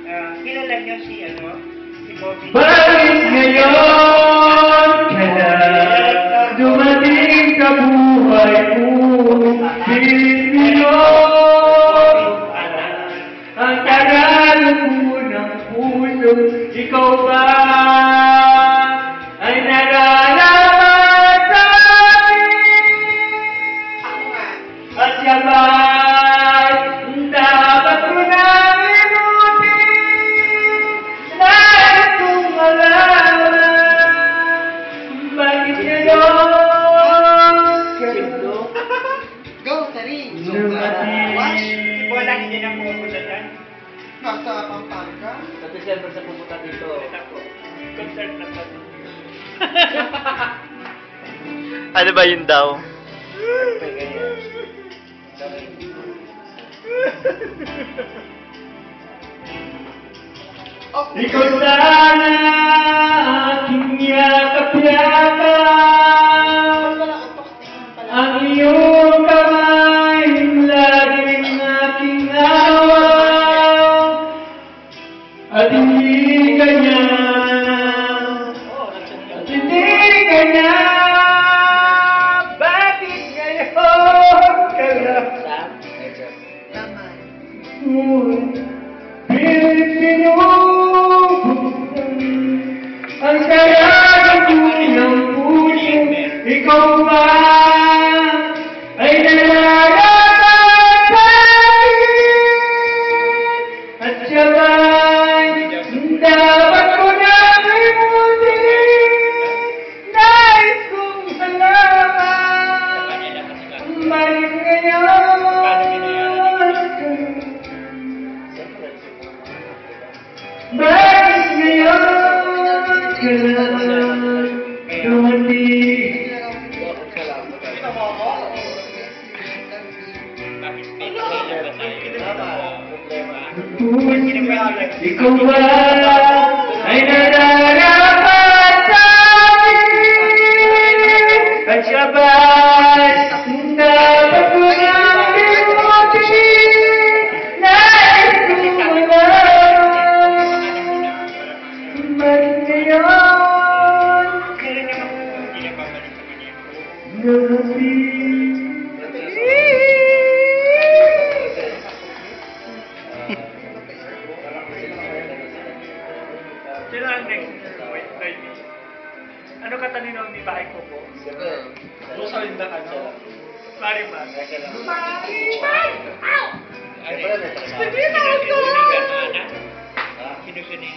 kilala niyo si, si Bobby. Bakit ngayon ka lang dumating sa buhay ko? Sino ang karalo ng puso? Ikaw ba ay nararapat sa akin? At siya ba'y dapat ko na inutin? Nais kong malaman bakit ngayon Go, Tari! dumating. Si Bola hindi na pupunta dyan. Nasa Pampanga? Sa December sa pupunta dito. Ito po. Concert na to. Ano ba yun daw? Ikaw sana aking yakap-yakap, ang iyong kamay laging aking hawak, at hindi kanya, bakit ngayon ka lang? Pilit sinubuksan ang saya ng puso. Ikaw ba ay nararapat sa akin? At siya ba'y dapat ko na imutin? Nais kong malaman bakit ngayon bakit ngayon ka lang dumating? Ikaw ba ay nararapat sa akin? At siya ba'y dapat ko na imutin? Nais kong malaman bakit ngayon Hindi rin naman hindi na babalik sa kanya. dumating? Sino ang next? Wait, wait. Ano katanino ni Bahay ko po? Rosalinda ka, no? Marimas. Marimas! Ow! Sige na ako! Sinusuningan.